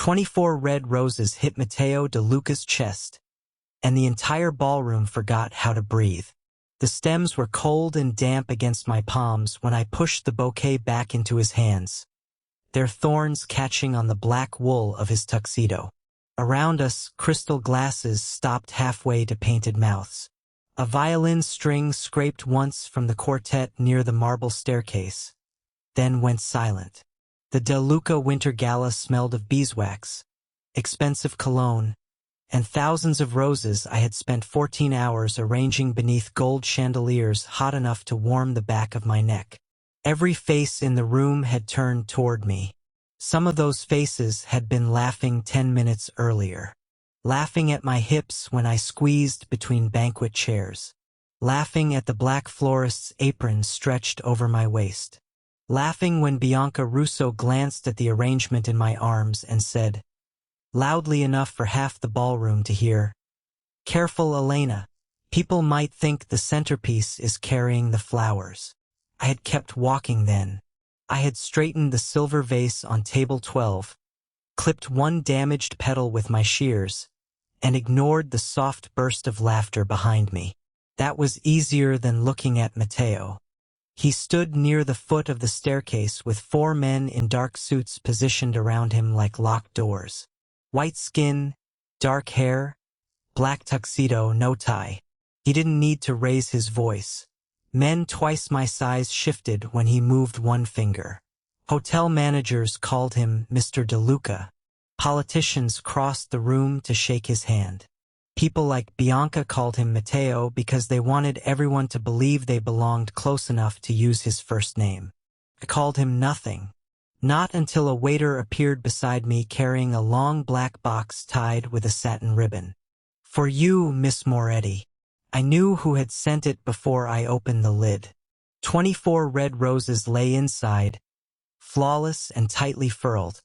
24 red roses hit Matteo De Luca's chest, and the entire ballroom forgot how to breathe. The stems were cold and damp against my palms when I pushed the bouquet back into his hands, their thorns catching on the black wool of his tuxedo. Around us, crystal glasses stopped halfway to painted mouths. A violin string scraped once from the quartet near the marble staircase, then went silent. The De Luca winter gala smelled of beeswax, expensive cologne, and thousands of roses I had spent 14 hours arranging beneath gold chandeliers hot enough to warm the back of my neck. Every face in the room had turned toward me. Some of those faces had been laughing 10 minutes earlier. Laughing at my hips when I squeezed between banquet chairs. Laughing at the black florist's apron stretched over my waist. Laughing when Bianca Russo glanced at the arrangement in my arms and said, loudly enough for half the ballroom to hear, "Careful, Elena. People might think the centerpiece is carrying the flowers." I had kept walking then. I had straightened the silver vase on table 12, clipped one damaged petal with my shears, and ignored the soft burst of laughter behind me. That was easier than looking at Matteo. He stood near the foot of the staircase with 4 men in dark suits positioned around him like locked doors. White skin, dark hair, black tuxedo, no tie. He didn't need to raise his voice. Men twice my size shifted when he moved one finger. Hotel managers called him Mr. De Luca. Politicians crossed the room to shake his hand. People like Bianca called him Matteo because they wanted everyone to believe they belonged close enough to use his first name. I called him nothing. Not until a waiter appeared beside me carrying a long black box tied with a satin ribbon. "For you, Miss Moretti." I knew who had sent it before I opened the lid. 24 red roses lay inside, flawless and tightly furled,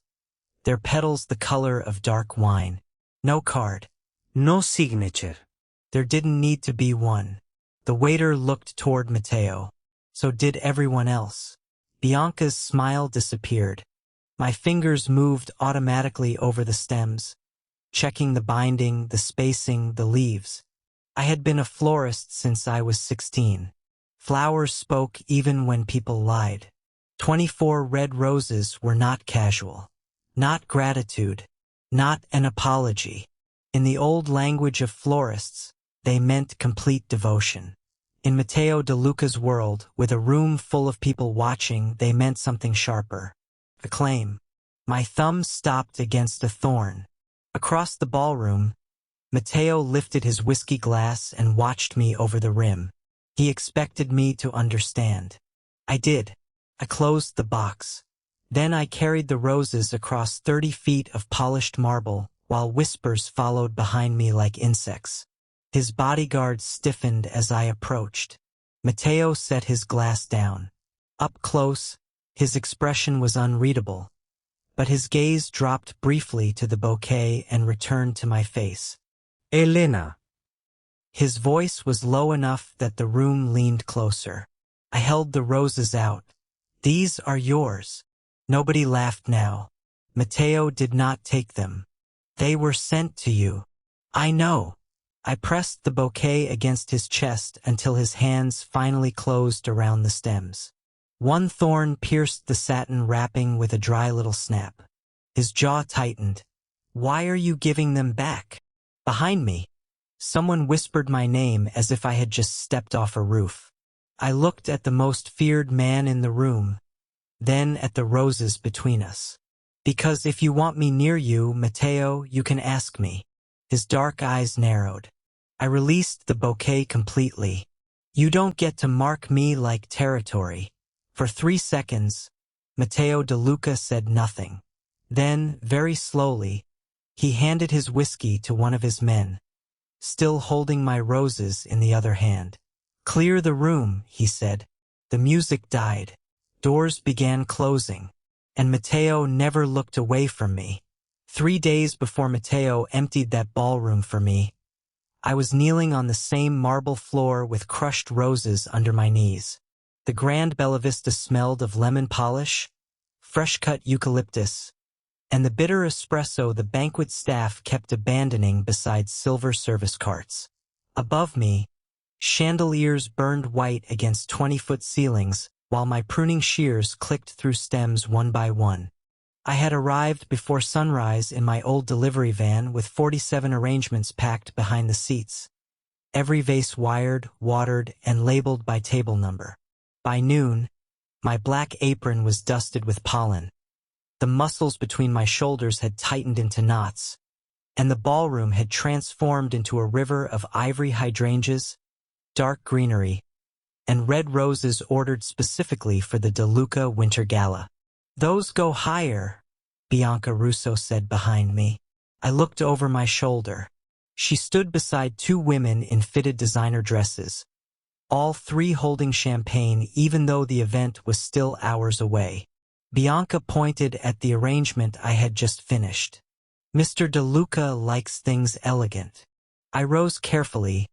their petals the color of dark wine. No card. No signature. There didn't need to be one. The waiter looked toward Matteo. So did everyone else. Bianca's smile disappeared. My fingers moved automatically over the stems, checking the binding, the spacing, the leaves. I had been a florist since I was 16. Flowers spoke even when people lied. 24 red roses were not casual. Not gratitude. Not an apology. In the old language of florists, they meant complete devotion. In Matteo De Luca's world, with a room full of people watching, they meant something sharper. Acclaim. My thumb stopped against a thorn. Across the ballroom, Matteo lifted his whiskey glass and watched me over the rim. He expected me to understand. I did. I closed the box. Then I carried the roses across 30 feet of polished marble, while whispers followed behind me like insects. His bodyguards stiffened as I approached. Matteo set his glass down. Up close, his expression was unreadable, but his gaze dropped briefly to the bouquet and returned to my face. "Elena." His voice was low enough that the room leaned closer. I held the roses out. "These are yours." Nobody laughed now. Matteo did not take them. "They were sent to you." "I know." I pressed the bouquet against his chest until his hands finally closed around the stems. One thorn pierced the satin wrapping with a dry little snap. His jaw tightened. "Why are you giving them back?" Behind me, someone whispered my name as if I had just stepped off a roof. I looked at the most feared man in the room, then at the roses between us. "Because if you want me near you, Matteo, you can ask me." His dark eyes narrowed. I released the bouquet completely. "You don't get to mark me like territory." For 3 seconds, Matteo De Luca said nothing. Then, very slowly, he handed his whiskey to one of his men, still holding my roses in the other hand. "Clear the room," he said. The music died. Doors began closing, and Matteo never looked away from me. 3 days before Matteo emptied that ballroom for me, I was kneeling on the same marble floor with crushed roses under my knees. The Grand Bella Vista smelled of lemon polish, fresh-cut eucalyptus, and the bitter espresso the banquet staff kept abandoning beside silver service carts. Above me, chandeliers burned white against 20-foot ceilings, while my pruning shears clicked through stems one by one. I had arrived before sunrise in my old delivery van with 47 arrangements packed behind the seats. Every vase wired, watered, and labeled by table number. By noon, my black apron was dusted with pollen. The muscles between my shoulders had tightened into knots, and the ballroom had transformed into a river of ivory hydrangeas, dark greenery, and red roses ordered specifically for the DeLuca Winter Gala. "Those go higher," Bianca Russo said behind me. I looked over my shoulder. She stood beside two women in fitted designer dresses, all three holding champagne even though the event was still hours away. Bianca pointed at the arrangement I had just finished. "Mr. DeLuca likes things elegant." I rose carefully,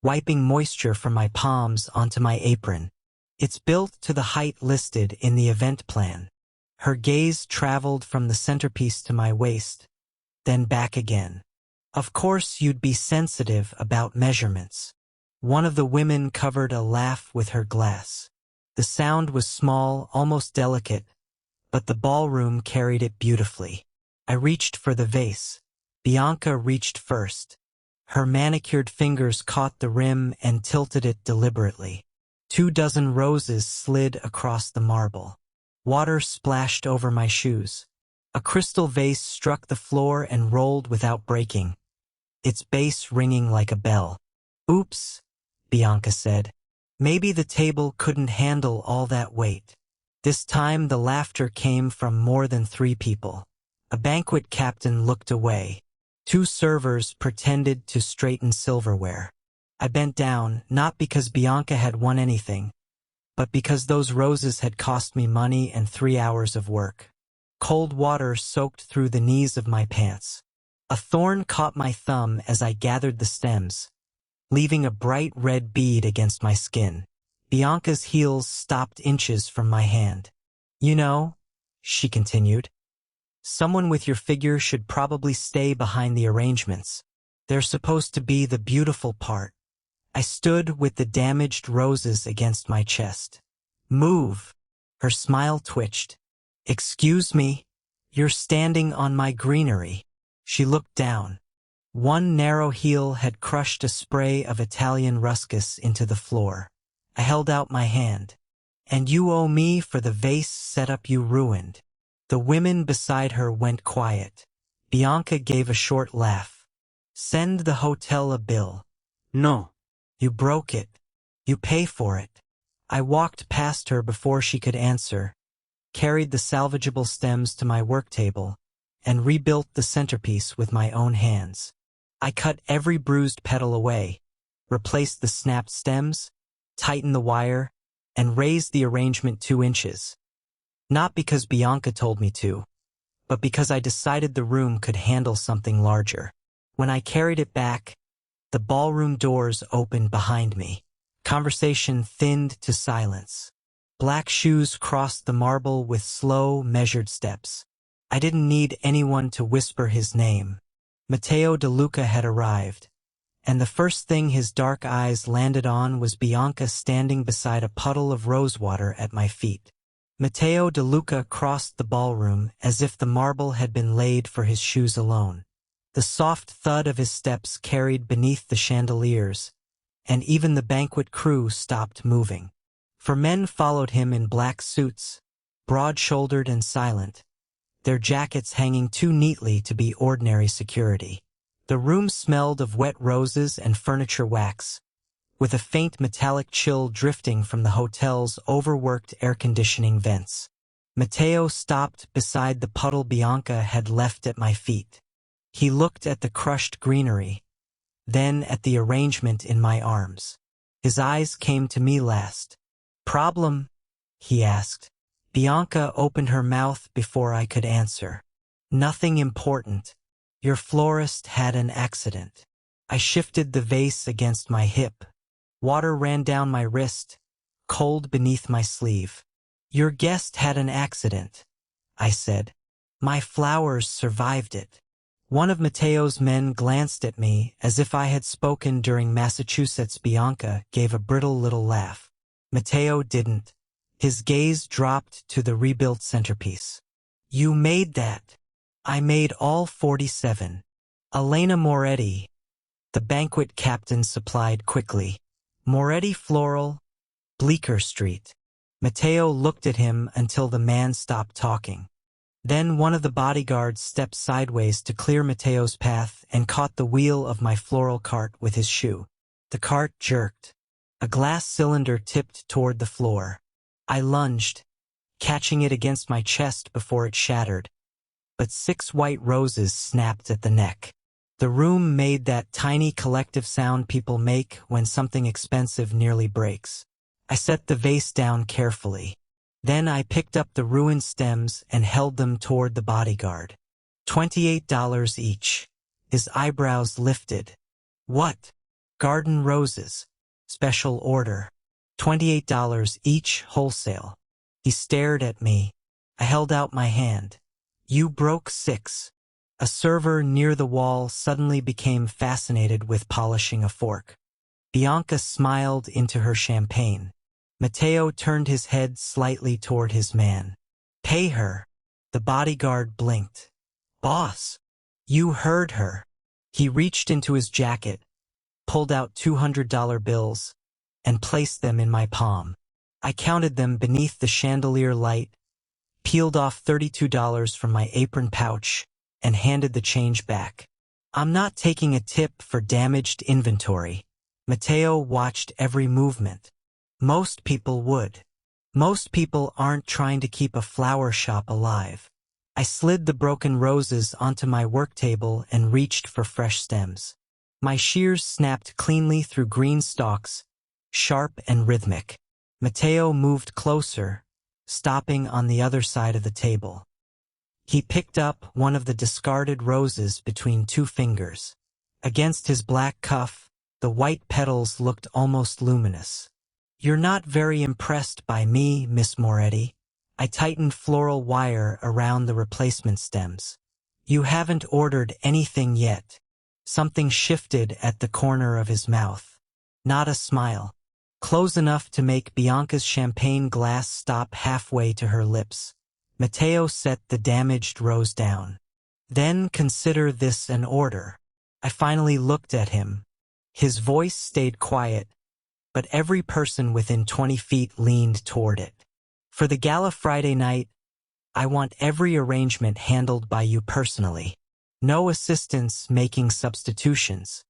wiping moisture from my palms onto my apron. "It's built to the height listed in the event plan." Her gaze traveled from the centerpiece to my waist, then back again. "Of course you'd be sensitive about measurements." One of the women covered a laugh with her glass. The sound was small, almost delicate, but the ballroom carried it beautifully. I reached for the vase. Bianca reached first. Her manicured fingers caught the rim and tilted it deliberately. 24 roses slid across the marble. Water splashed over my shoes. A crystal vase struck the floor and rolled without breaking, its base ringing like a bell. "Oops," Bianca said. "Maybe the table couldn't handle all that weight." This time the laughter came from more than 3 people. A banquet captain looked away. 2 servers pretended to straighten silverware. I bent down, not because Bianca had won anything, but because those roses had cost me money and 3 hours of work. Cold water soaked through the knees of my pants. A thorn caught my thumb as I gathered the stems, leaving a bright red bead against my skin. Bianca's heels stopped inches from my hand. "You know," she continued, "someone with your figure should probably stay behind the arrangements. They're supposed to be the beautiful part." I stood with the damaged roses against my chest. "Move." Her smile twitched. "Excuse me, you're standing on my greenery." She looked down. One narrow heel had crushed a spray of Italian ruscus into the floor. I held out my hand. "And you owe me for the vase setup you ruined." The women beside her went quiet. Bianca gave a short laugh. "Send the hotel a bill." "No. You broke it. You pay for it." I walked past her before she could answer, carried the salvageable stems to my work table, and rebuilt the centerpiece with my own hands. I cut every bruised petal away, replaced the snapped stems, tightened the wire, and raised the arrangement 2 inches. Not because Bianca told me to, but because I decided the room could handle something larger. When I carried it back, the ballroom doors opened behind me. Conversation thinned to silence. Black shoes crossed the marble with slow, measured steps. I didn't need anyone to whisper his name. Matteo DeLuca had arrived, and the first thing his dark eyes landed on was Bianca standing beside a puddle of rosewater at my feet. Matteo DeLuca crossed the ballroom as if the marble had been laid for his shoes alone. The soft thud of his steps carried beneath the chandeliers, and even the banquet crew stopped moving. 4 men followed him in black suits, broad-shouldered and silent, their jackets hanging too neatly to be ordinary security. The room smelled of wet roses and furniture wax, with a faint metallic chill drifting from the hotel's overworked air-conditioning vents. Matteo stopped beside the puddle Bianca had left at my feet. He looked at the crushed greenery, then at the arrangement in my arms. His eyes came to me last. "Problem?" he asked. Bianca opened her mouth before I could answer. "Nothing important. Your florist had an accident." I shifted the vase against my hip. Water ran down my wrist, cold beneath my sleeve. "Your guest had an accident," I said. My flowers survived it. One of Mateo's men glanced at me as if I had spoken during Massachusetts. Bianca gave a brittle little laugh. Mateo didn't. His gaze dropped to the rebuilt centerpiece. You made that. I made all 47. Elena Moretti. The banquet captain supplied quickly. Moretti Floral, Bleecker Street. Mateo looked at him until the man stopped talking. Then one of the bodyguards stepped sideways to clear Mateo's path and caught the wheel of my floral cart with his shoe. The cart jerked. A glass cylinder tipped toward the floor. I lunged, catching it against my chest before it shattered. But 6 white roses snapped at the neck. The room made that tiny collective sound people make when something expensive nearly breaks. I set the vase down carefully. Then I picked up the ruined stems and held them toward the bodyguard. $28 each. His eyebrows lifted. What? Garden roses. Special order. $28 each wholesale. He stared at me. I held out my hand. You broke 6. A server near the wall suddenly became fascinated with polishing a fork. Bianca smiled into her champagne. Mateo turned his head slightly toward his man. Pay her. The bodyguard blinked. Boss. You heard her. He reached into his jacket, pulled out $200 bills, and placed them in my palm. I counted them beneath the chandelier light, peeled off $32 from my apron pouch, and handed the change back. I'm not taking a tip for damaged inventory. Mateo watched every movement. Most people would. Most people aren't trying to keep a flower shop alive. I slid the broken roses onto my work table and reached for fresh stems. My shears snapped cleanly through green stalks, sharp and rhythmic. Mateo moved closer, stopping on the other side of the table. He picked up one of the discarded roses between 2 fingers. Against his black cuff, the white petals looked almost luminous. You're not very impressed by me, Miss Moretti. I tightened floral wire around the replacement stems. You haven't ordered anything yet. Something shifted at the corner of his mouth. Not a smile. Close enough to make Bianca's champagne glass stop halfway to her lips. Mateo set the damaged rose down. Then consider this an order. I finally looked at him. His voice stayed quiet, but every person within 20 feet leaned toward it. For the gala Friday night, I want every arrangement handled by you personally. No assistants making substitutions.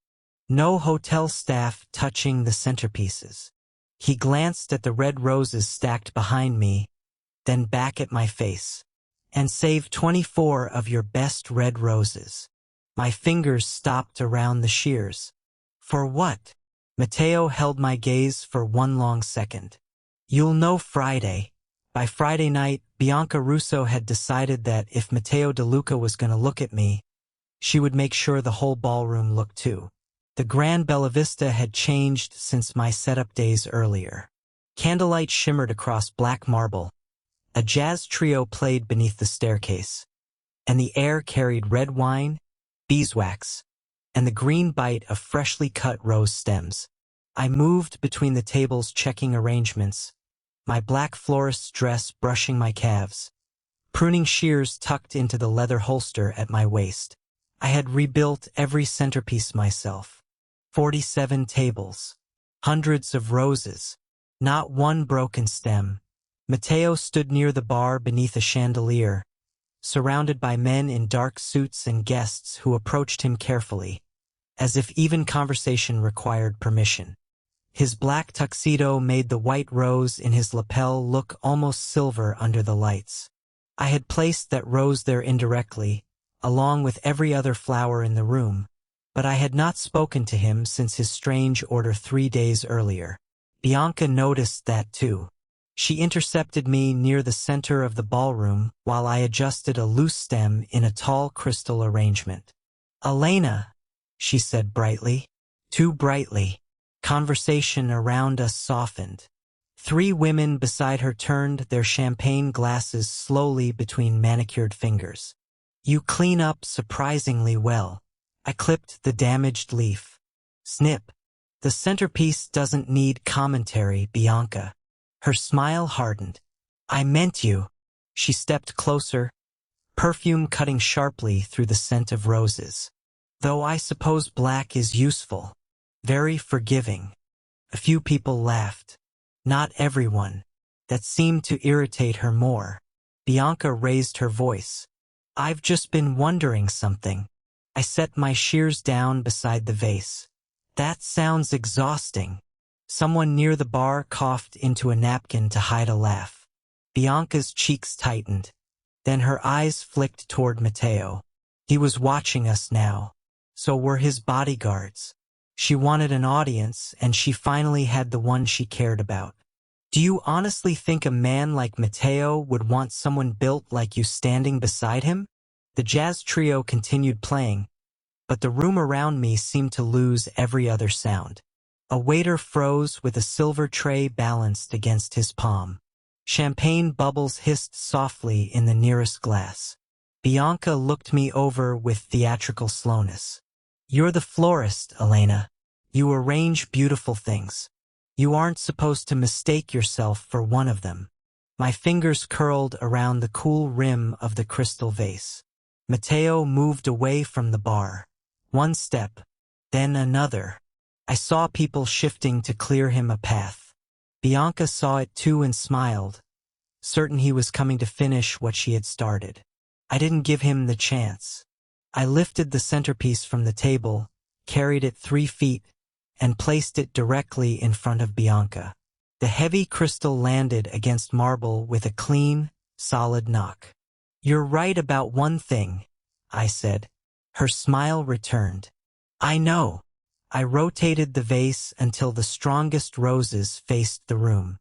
No hotel staff touching the centerpieces. He glanced at the red roses stacked behind me, then back at my face. And save 24 of your best red roses. My fingers stopped around the shears. For what? Mateo held my gaze for one long second. You'll know Friday. By Friday night, Bianca Russo had decided that if Mateo DeLuca was going to look at me, she would make sure the whole ballroom looked too. The Grand Bella Vista had changed since my setup days earlier. Candlelight shimmered across black marble. A jazz trio played beneath the staircase. And the air carried red wine, beeswax, and the green bite of freshly cut rose stems. I moved between the tables checking arrangements, my black florist's dress brushing my calves, pruning shears tucked into the leather holster at my waist. I had rebuilt every centerpiece myself. 47 tables. Hundreds of roses. Not one broken stem. Mateo stood near the bar beneath a chandelier, surrounded by men in dark suits and guests who approached him carefully, as if even conversation required permission. His black tuxedo made the white rose in his lapel look almost silver under the lights. I had placed that rose there indirectly, along with every other flower in the room, but I had not spoken to him since his strange order 3 days earlier. Bianca noticed that too. She intercepted me near the center of the ballroom while I adjusted a loose stem in a tall crystal arrangement. Elena, she said brightly. Too brightly. Conversation around us softened. 3 women beside her turned their champagne glasses slowly between manicured fingers. You clean up surprisingly well. I clipped the damaged leaf. Snip. The centerpiece doesn't need commentary, Bianca. Her smile hardened. I meant you. She stepped closer, perfume cutting sharply through the scent of roses. Though I suppose black is useful. Very forgiving. A few people laughed. Not everyone. That seemed to irritate her more. Bianca raised her voice. I've just been wondering something. I set my shears down beside the vase. That sounds exhausting. Someone near the bar coughed into a napkin to hide a laugh. Bianca's cheeks tightened. Then her eyes flicked toward Matteo. He was watching us now. So were his bodyguards. She wanted an audience, and she finally had the one she cared about. Do you honestly think a man like Matteo would want someone built like you standing beside him? The jazz trio continued playing, but the room around me seemed to lose every other sound. A waiter froze with a silver tray balanced against his palm. Champagne bubbles hissed softly in the nearest glass. Bianca looked me over with theatrical slowness. You're the florist, Elena. You arrange beautiful things. You aren't supposed to mistake yourself for one of them. My fingers curled around the cool rim of the crystal vase. Matteo moved away from the bar. One step, then another. I saw people shifting to clear him a path. Bianca saw it too and smiled, certain he was coming to finish what she had started. I didn't give him the chance. I lifted the centerpiece from the table, carried it 3 feet, and placed it directly in front of Bianca. The heavy crystal landed against marble with a clean, solid knock. You're right about one thing, I said. Her smile returned. I know. I rotated the vase until the strongest roses faced the room.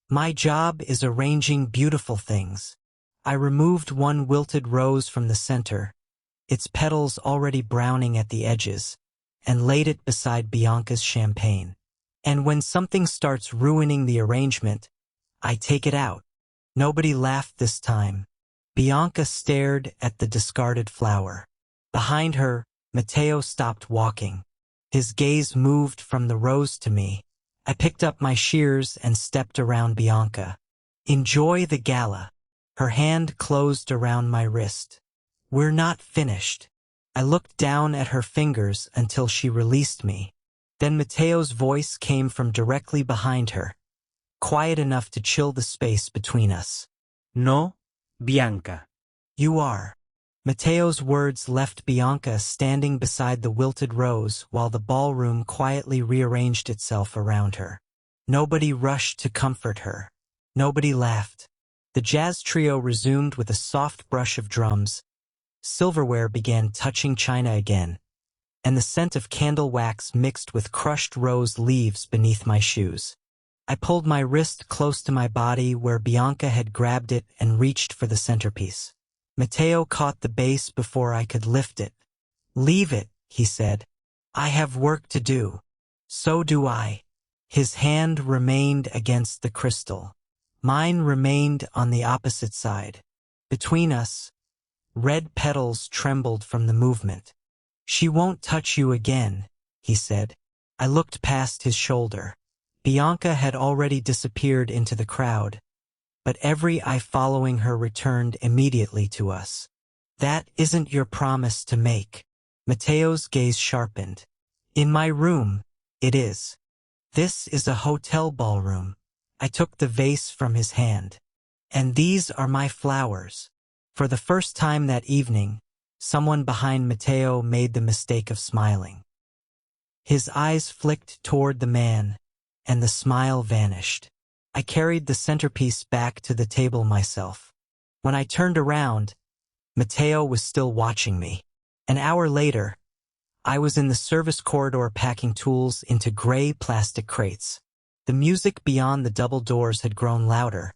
My job is arranging beautiful things. I removed one wilted rose from the center, its petals already browning at the edges, and laid it beside Bianca's champagne. And when something starts ruining the arrangement, I take it out. Nobody laughed this time. Bianca stared at the discarded flower. Behind her, Matteo stopped walking. His gaze moved from the rose to me. I picked up my shears and stepped around Bianca. Enjoy the gala. Her hand closed around my wrist. We're not finished. I looked down at her fingers until she released me. Then Matteo's voice came from directly behind her, quiet enough to chill the space between us. No, Bianca. You are. Matteo's words left Bianca standing beside the wilted rose while the ballroom quietly rearranged itself around her. Nobody rushed to comfort her. Nobody laughed. The jazz trio resumed with a soft brush of drums. Silverware began touching china again, and the scent of candle wax mixed with crushed rose leaves beneath my shoes. I pulled my wrist close to my body where Bianca had grabbed it and reached for the centerpiece. Matteo caught the base before I could lift it. Leave it, he said. I have work to do. So do I. His hand remained against the crystal. Mine remained on the opposite side. Between us, red petals trembled from the movement. She won't touch you again, he said. I looked past his shoulder. Bianca had already disappeared into the crowd, but every eye following her returned immediately to us. That isn't your promise to make. Matteo's gaze sharpened. In my room, it is. This is a hotel ballroom. I took the vase from his hand. And these are my flowers. For the first time that evening, someone behind Matteo made the mistake of smiling. His eyes flicked toward the man, and the smile vanished. I carried the centerpiece back to the table myself. When I turned around, Matteo was still watching me. An hour later, I was in the service corridor packing tools into gray plastic crates. The music beyond the double doors had grown louder,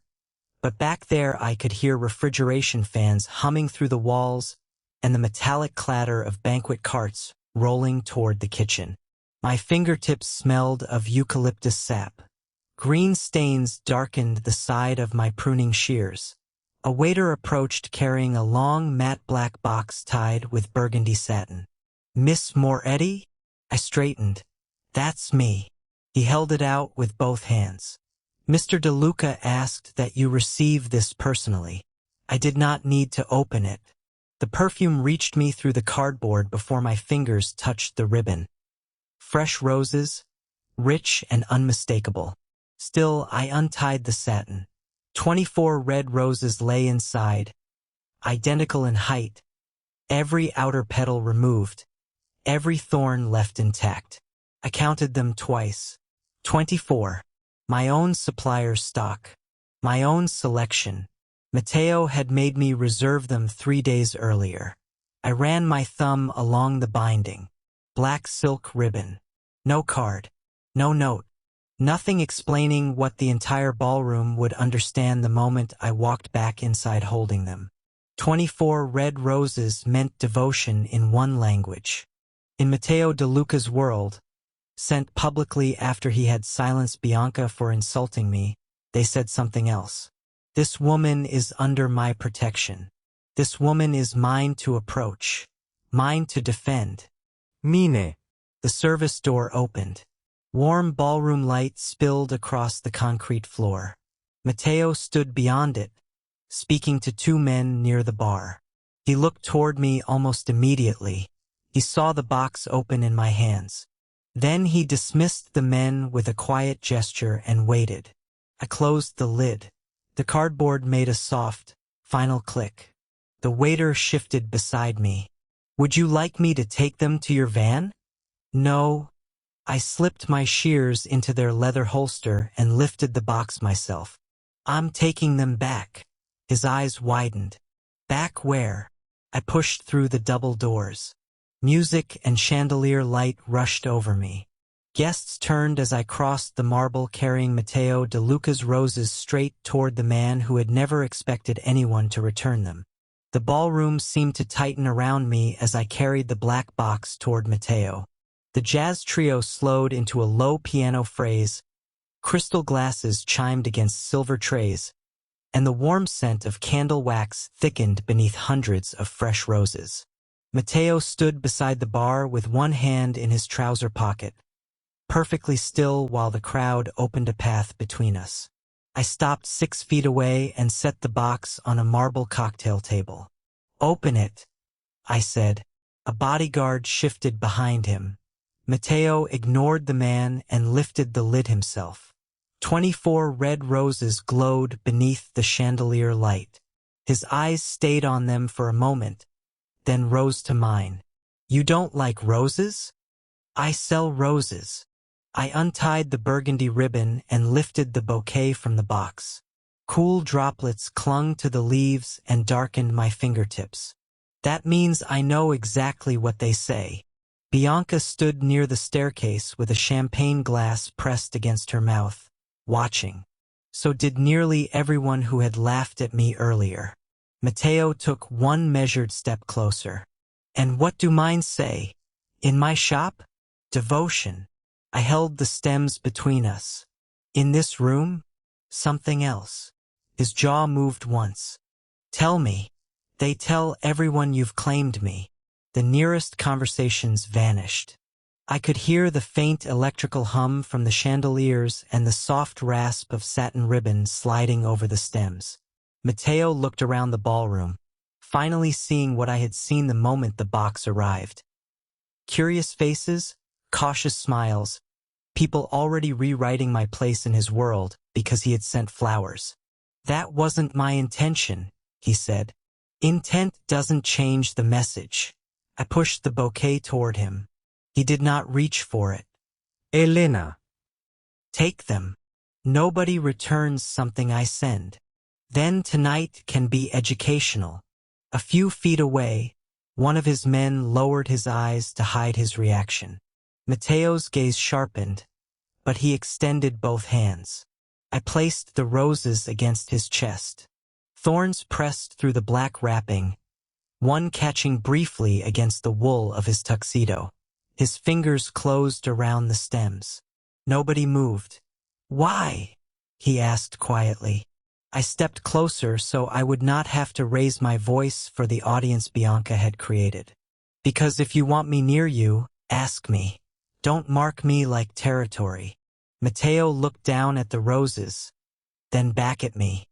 but back there I could hear refrigeration fans humming through the walls and the metallic clatter of banquet carts rolling toward the kitchen. My fingertips smelled of eucalyptus sap. Green stains darkened the side of my pruning shears. A waiter approached carrying a long matte black box tied with burgundy satin. "Miss Moretti?" I straightened. "That's me." He held it out with both hands. "Mr. DeLuca asked that you receive this personally." I did not need to open it. The perfume reached me through the cardboard before my fingers touched the ribbon. Fresh roses, rich and unmistakable. Still, I untied the satin. 24 red roses lay inside, identical in height, every outer petal removed, every thorn left intact. I counted them twice. 24. My own supplier's stock. My own selection. Mateo had made me reserve them 3 days earlier. I ran my thumb along the binding. Black silk ribbon. No card. No note. Nothing explaining what the entire ballroom would understand the moment I walked back inside holding them. 24 red roses meant devotion in one language. In Matteo DeLuca's world, sent publicly after he had silenced Bianca for insulting me, they said something else. This woman is under my protection. This woman is mine to approach, mine to defend. Mine. The service door opened. Warm ballroom light spilled across the concrete floor. Mateo stood beyond it, speaking to 2 men near the bar. He looked toward me almost immediately. He saw the box open in my hands. Then he dismissed the men with a quiet gesture and waited. I closed the lid. The cardboard made a soft, final click. The waiter shifted beside me. "Would you like me to take them to your van?" "No." I slipped my shears into their leather holster and lifted the box myself. "I'm taking them back." His eyes widened. "Back where?" I pushed through the double doors. Music and chandelier light rushed over me. Guests turned as I crossed the marble carrying Matteo DeLuca's roses straight toward the man who had never expected anyone to return them. The ballroom seemed to tighten around me as I carried the black box toward Matteo. The jazz trio slowed into a low piano phrase, crystal glasses chimed against silver trays, and the warm scent of candle wax thickened beneath hundreds of fresh roses. Matteo stood beside the bar with one hand in his trouser pocket, perfectly still while the crowd opened a path between us. I stopped 6 feet away and set the box on a marble cocktail table. "Open it," I said. A bodyguard shifted behind him. Matteo ignored the man and lifted the lid himself. 24 red roses glowed beneath the chandelier light. His eyes stayed on them for a moment, then rose to mine. "You don't like roses?" "I sell roses." I untied the burgundy ribbon and lifted the bouquet from the box. Cool droplets clung to the leaves and darkened my fingertips. "That means I know exactly what they say." Bianca stood near the staircase with a champagne glass pressed against her mouth, watching. So did nearly everyone who had laughed at me earlier. Matteo took one measured step closer. "And what do mine say? In my shop? Devotion." I held the stems between us. "In this room? Something else." His jaw moved once. "Tell me." "They tell everyone you've claimed me." The nearest conversations vanished. I could hear the faint electrical hum from the chandeliers and the soft rasp of satin ribbon sliding over the stems. Matteo looked around the ballroom, finally seeing what I had seen the moment the box arrived. Curious faces, cautious smiles, people already rewriting my place in his world because he had sent flowers. "That wasn't my intention," he said. "Intent doesn't change the message." I pushed the bouquet toward him. He did not reach for it. Elena. "Take them. Nobody returns something I send." Then tonight can be educational. A few feet away, one of his men lowered his eyes to hide his reaction. Matteo's gaze sharpened, but he extended both hands. I placed the roses against his chest. Thorns pressed through the black wrapping, one catching briefly against the wool of his tuxedo. His fingers closed around the stems. Nobody moved. "Why?" he asked quietly. I stepped closer so I would not have to raise my voice for the audience Bianca had created. Because if you want me near you, ask me. Don't mark me like territory. Matteo looked down at the roses, then back at me.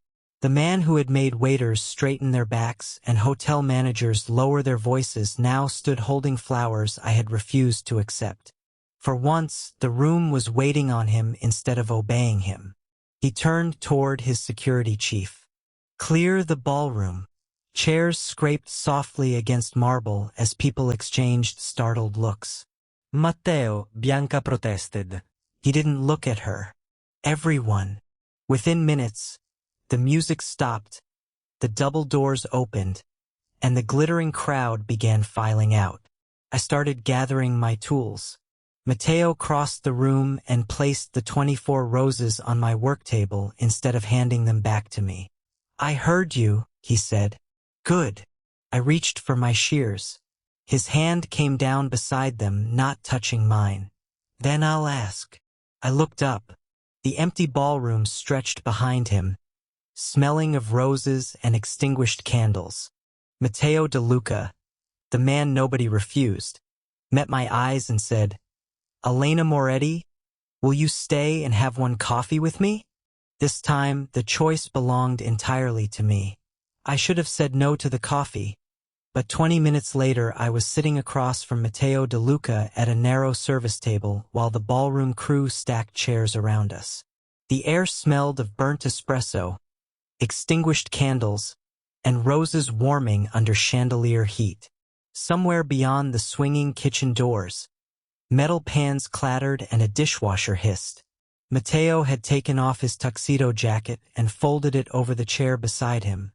The man who had made waiters straighten their backs and hotel managers lower their voices now stood holding flowers I had refused to accept. For once, the room was waiting on him instead of obeying him. He turned toward his security chief. Clear the ballroom. Chairs scraped softly against marble as people exchanged startled looks. Matteo, Bianca protested. He didn't look at her. Everyone. Within minutes, the music stopped, the double doors opened, and the glittering crowd began filing out. I started gathering my tools. Matteo crossed the room and placed the 24 roses on my work table instead of handing them back to me. I heard you, he said. Good. I reached for my shears. His hand came down beside them, not touching mine. Then I'll ask. I looked up. The empty ballroom stretched behind him, smelling of roses and extinguished candles. Matteo De Luca, the man nobody refused, met my eyes and said, Elena Moretti, will you stay and have one coffee with me? This time, the choice belonged entirely to me. I should have said no to the coffee, but 20 minutes later I was sitting across from Matteo De Luca at a narrow service table while the ballroom crew stacked chairs around us. The air smelled of burnt espresso, extinguished candles, and roses warming under chandelier heat. Somewhere beyond the swinging kitchen doors, metal pans clattered and a dishwasher hissed. Matteo had taken off his tuxedo jacket and folded it over the chair beside him.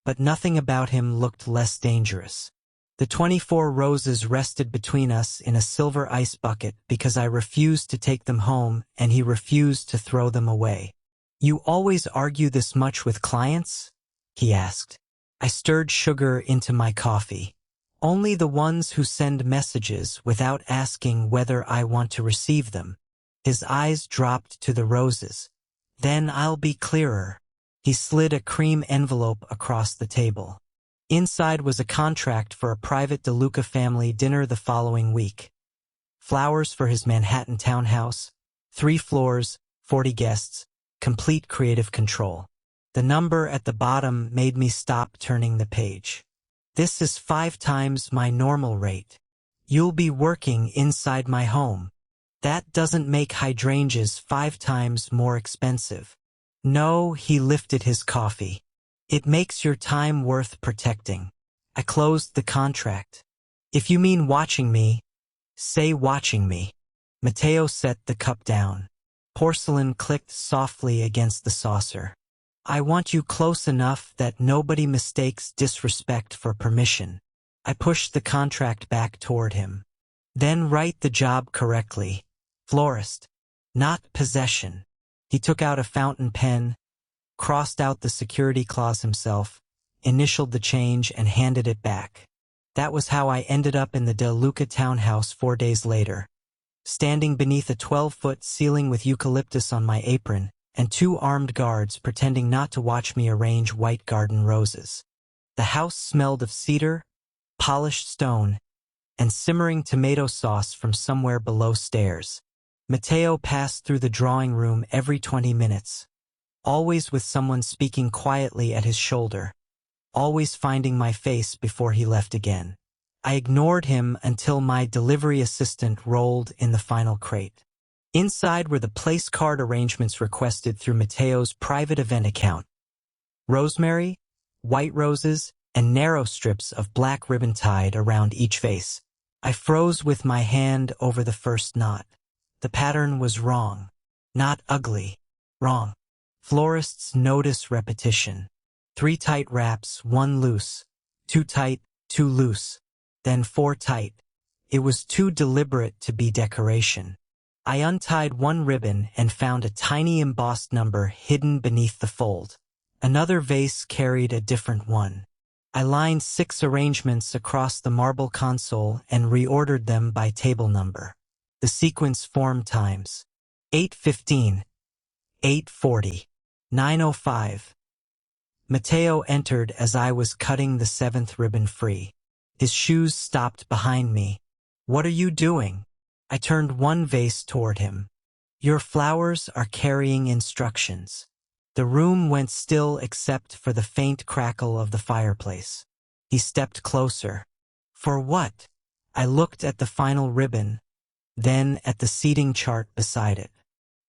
But nothing about him looked less dangerous. The 24 roses rested between us in a silver ice bucket because I refused to take them home and he refused to throw them away. You always argue this much with clients? He asked. I stirred sugar into my coffee. Only the ones who send messages without asking whether I want to receive them. His eyes dropped to the roses. Then I'll be clearer. He slid a cream envelope across the table. Inside was a contract for a private De Luca family dinner the following week. Flowers for his Manhattan townhouse, 3 floors, 40 guests, complete creative control. The number at the bottom made me stop turning the page. This is 5 times my normal rate. You'll be working inside my home. That doesn't make hydrangeas 5 times more expensive. No, he lifted his coffee. It makes your time worth protecting. I closed the contract. If you mean watching me, say watching me. Matteo set the cup down. Porcelain clicked softly against the saucer. I want you close enough that nobody mistakes disrespect for permission. I pushed the contract back toward him. Then write the job correctly. Florist, not possession. He took out a fountain pen, crossed out the security clause himself, initialed the change and handed it back. That was how I ended up in the De Luca townhouse 4 days later, standing beneath a 12-foot ceiling with eucalyptus on my apron and 2 armed guards pretending not to watch me arrange white garden roses. The house smelled of cedar, polished stone, and simmering tomato sauce from somewhere below stairs. Matteo passed through the drawing room every 20 minutes, always with someone speaking quietly at his shoulder, always finding my face before he left again. I ignored him until my delivery assistant rolled in the final crate. Inside were the place card arrangements requested through Matteo's private event account. Rosemary, white roses, and narrow strips of black ribbon tied around each vase. I froze with my hand over the first knot. The pattern was wrong. Not ugly. Wrong. Florists notice repetition. 3 tight wraps, 1 loose. 2 tight, 2 loose. Then 4 tight. It was too deliberate to be decoration. I untied 1 ribbon and found a tiny embossed number hidden beneath the fold. Another vase carried a different one. I lined 6 arrangements across the marble console and reordered them by table number. The sequence formed times 8:15, 8:40, 9:05, Matteo entered as I was cutting the seventh ribbon free. His shoes stopped behind me. "What are you doing?" I turned one vase toward him. "Your flowers are carrying instructions." The room went still except for the faint crackle of the fireplace. He stepped closer. "For what?" I looked at the final ribbon, then at the seating chart beside it.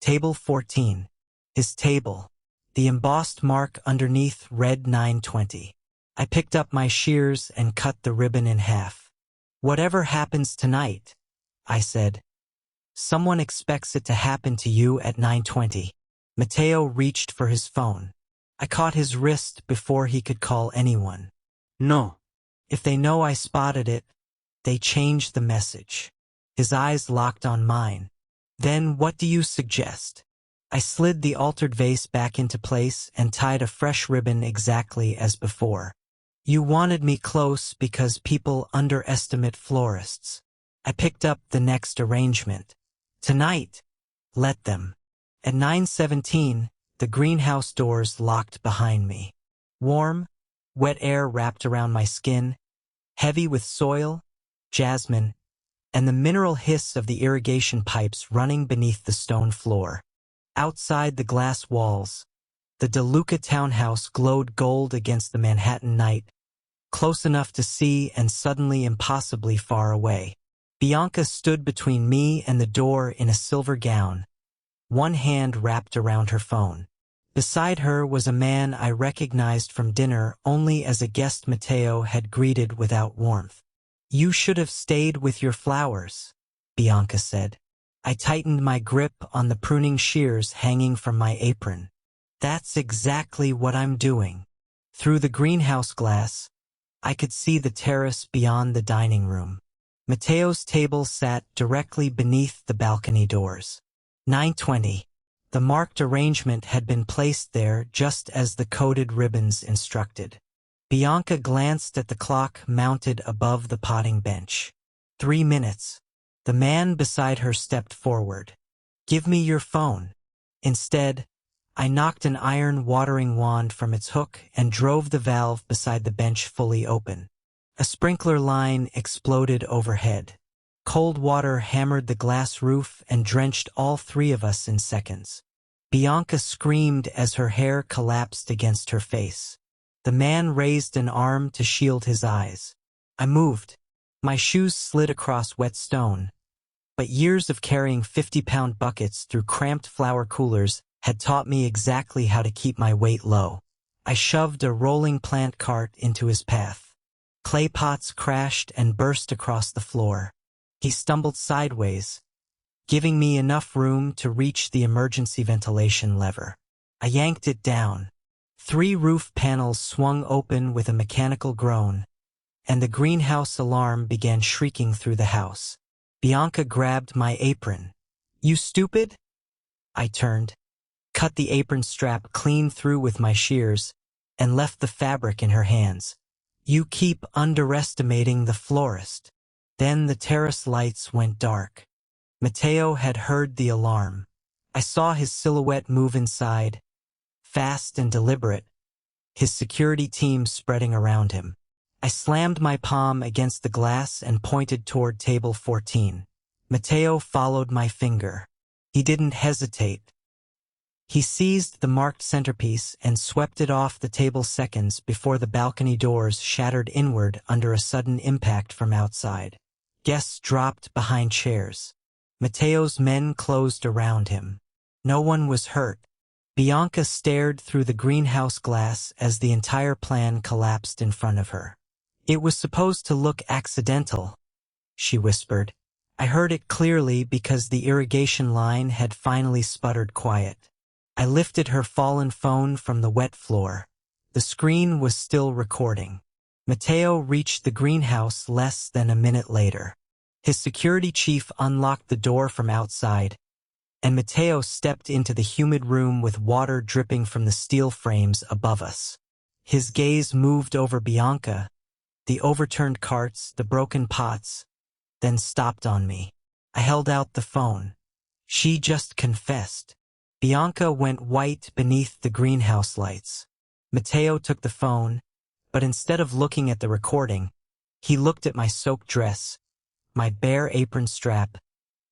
Table 14. His table. The embossed mark underneath read 920. I picked up my shears and cut the ribbon in half. "Whatever happens tonight," I said, "someone expects it to happen to you at 9:20. Matteo reached for his phone. I caught his wrist before he could call anyone. No. If they know I spotted it, they change the message. His eyes locked on mine. "Then what do you suggest?" I slid the altered vase back into place and tied a fresh ribbon exactly as before. "You wanted me close because people underestimate florists." I picked up the next arrangement. "Tonight, let them." At 9:17, the greenhouse doors locked behind me. Warm, wet air wrapped around my skin, heavy with soil, jasmine, and the mineral hiss of the irrigation pipes running beneath the stone floor. Outside the glass walls, the DeLuca townhouse glowed gold against the Manhattan night, close enough to see and suddenly impossibly far away. Bianca stood between me and the door in a silver gown, one hand wrapped around her phone. Beside her was a man I recognized from dinner only as a guest Matteo had greeted without warmth. "You should have stayed with your flowers," Bianca said. I tightened my grip on the pruning shears hanging from my apron. "That's exactly what I'm doing." Through the greenhouse glass, I could see the terrace beyond the dining room. Matteo's table sat directly beneath the balcony doors. 9:20. The marked arrangement had been placed there just as the coded ribbons instructed. Bianca glanced at the clock mounted above the potting bench. 3 minutes. The man beside her stepped forward. "Give me your phone." Instead, I knocked an iron watering wand from its hook and drove the valve beside the bench fully open. A sprinkler line exploded overhead. Cold water hammered the glass roof and drenched all three of us in seconds. Bianca screamed as her hair collapsed against her face. The man raised an arm to shield his eyes. I moved. My shoes slid across wet stone. But years of carrying 50-pound buckets through cramped flower coolers had taught me exactly how to keep my weight low. I shoved a rolling plant cart into his path. Clay pots crashed and burst across the floor. He stumbled sideways, giving me enough room to reach the emergency ventilation lever. I yanked it down. 3 roof panels swung open with a mechanical groan, and the greenhouse alarm began shrieking through the house. Bianca grabbed my apron. "You stupid?" I turned, cut the apron strap clean through with my shears, and left the fabric in her hands. "You keep underestimating the florist." Then the terrace lights went dark. Matteo had heard the alarm. I saw his silhouette move inside, fast and deliberate, his security team spreading around him. I slammed my palm against the glass and pointed toward table 14. Matteo followed my finger. He didn't hesitate. He seized the marked centerpiece and swept it off the table seconds before the balcony doors shattered inward under a sudden impact from outside. Guests dropped behind chairs. Matteo's men closed around him. No one was hurt. Bianca stared through the greenhouse glass as the entire plan collapsed in front of her. "It was supposed to look accidental," she whispered. I heard it clearly because the irrigation line had finally sputtered quiet. I lifted her fallen phone from the wet floor. The screen was still recording. Matteo reached the greenhouse less than a minute later. His security chief unlocked the door from outside, and Matteo stepped into the humid room with water dripping from the steel frames above us. His gaze moved over Bianca, the overturned carts, the broken pots, then stopped on me. I held out the phone. She just confessed. Bianca went white beneath the greenhouse lights. Matteo took the phone, but instead of looking at the recording, he looked at my soaked dress, my bare apron strap,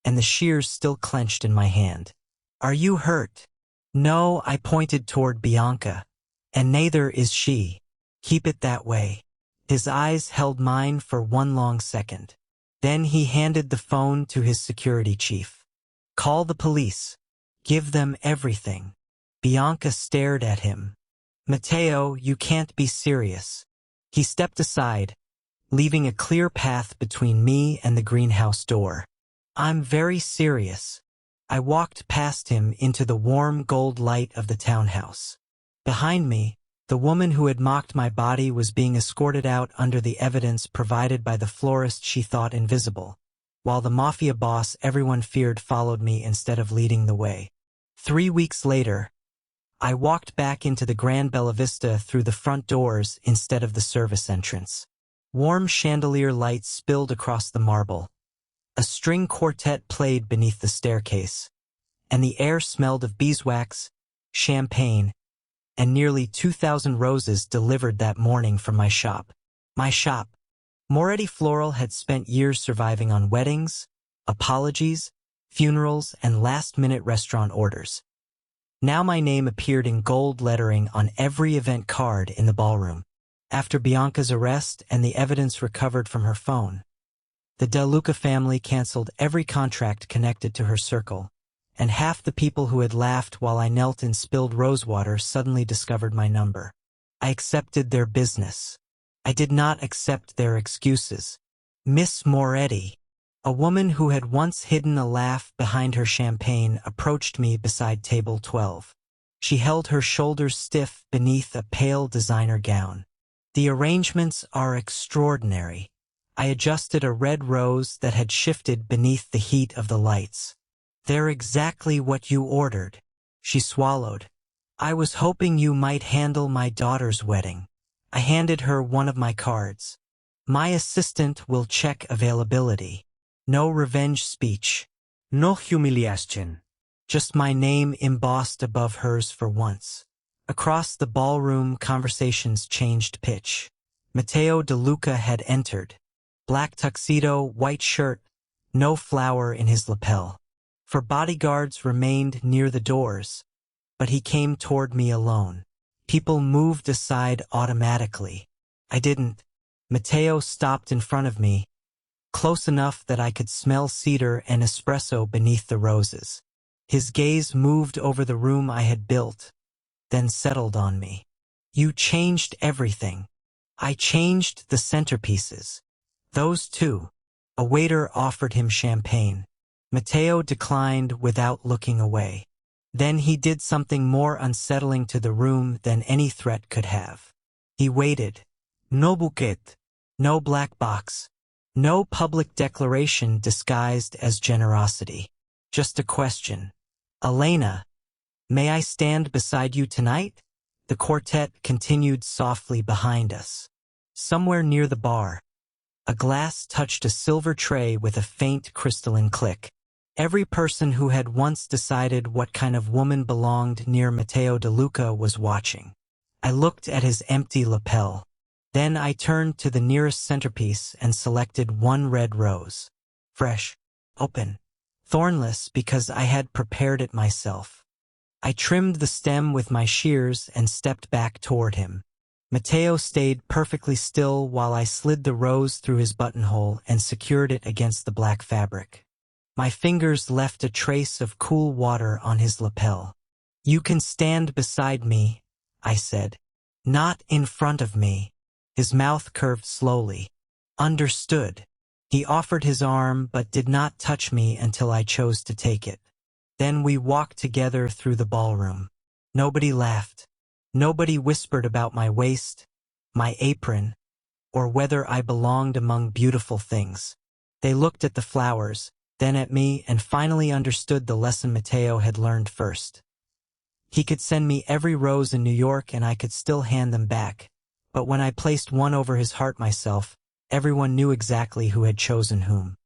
and the shears still clenched in my hand. "Are you hurt?" "No," I pointed toward Bianca. "And neither is she. Keep it that way." His eyes held mine for one long second. Then he handed the phone to his security chief. "Call the police. Give them everything." Bianca stared at him. "Matteo, you can't be serious." He stepped aside, leaving a clear path between me and the greenhouse door. "I'm very serious." I walked past him into the warm gold light of the townhouse. Behind me, the woman who had mocked my body was being escorted out under the evidence provided by the florist she thought invisible, while the mafia boss everyone feared followed me instead of leading the way. 3 weeks later, I walked back into the Grand Bella Vista through the front doors instead of the service entrance. Warm chandelier lights spilled across the marble. A string quartet played beneath the staircase, and the air smelled of beeswax, champagne, and nearly 2,000 roses delivered that morning from my shop. My shop. Moretti Floral had spent years surviving on weddings, apologies, funerals, and last-minute restaurant orders. Now my name appeared in gold lettering on every event card in the ballroom. After Bianca's arrest and the evidence recovered from her phone, the De Luca family canceled every contract connected to her circle, and half the people who had laughed while I knelt and spilled rosewater suddenly discovered my number. I accepted their business. I did not accept their excuses. Miss Moretti, a woman who had once hidden a laugh behind her champagne, approached me beside table 12. She held her shoulders stiff beneath a pale designer gown. "The arrangements are extraordinary." I adjusted a red rose that had shifted beneath the heat of the lights. "They're exactly what you ordered." She swallowed. "I was hoping you might handle my daughter's wedding." I handed her one of my cards. "My assistant will check availability. No revenge speech. No humiliation. Just my name embossed above hers for once." Across the ballroom, conversations changed pitch. Matteo De Luca had entered. Black tuxedo, white shirt, no flower in his lapel. For bodyguards remained near the doors, but he came toward me alone. People moved aside automatically. I didn't. Matteo stopped in front of me, close enough that I could smell cedar and espresso beneath the roses. His gaze moved over the room I had built, then settled on me. "You changed everything." "I changed the centerpieces." "Those too." A waiter offered him champagne. Matteo declined without looking away. Then he did something more unsettling to the room than any threat could have. He waited. No bouquet. No black box. No public declaration disguised as generosity. Just a question. "Elena, may I stand beside you tonight?" The quartet continued softly behind us. Somewhere near the bar, a glass touched a silver tray with a faint crystalline click. Every person who had once decided what kind of woman belonged near Matteo De Luca was watching. I looked at his empty lapel. Then I turned to the nearest centerpiece and selected one red rose. Fresh, open, thornless because I had prepared it myself. I trimmed the stem with my shears and stepped back toward him. Matteo stayed perfectly still while I slid the rose through his buttonhole and secured it against the black fabric. My fingers left a trace of cool water on his lapel. "You can stand beside me," I said. "Not in front of me." His mouth curved slowly. "Understood." He offered his arm but did not touch me until I chose to take it. Then we walked together through the ballroom. Nobody laughed. Nobody whispered about my waist, my apron, or whether I belonged among beautiful things. They looked at the flowers, then at me, and finally understood the lesson Matteo had learned first. He could send me every rose in New York and I could still hand them back. But when I placed one over his heart myself, everyone knew exactly who had chosen whom.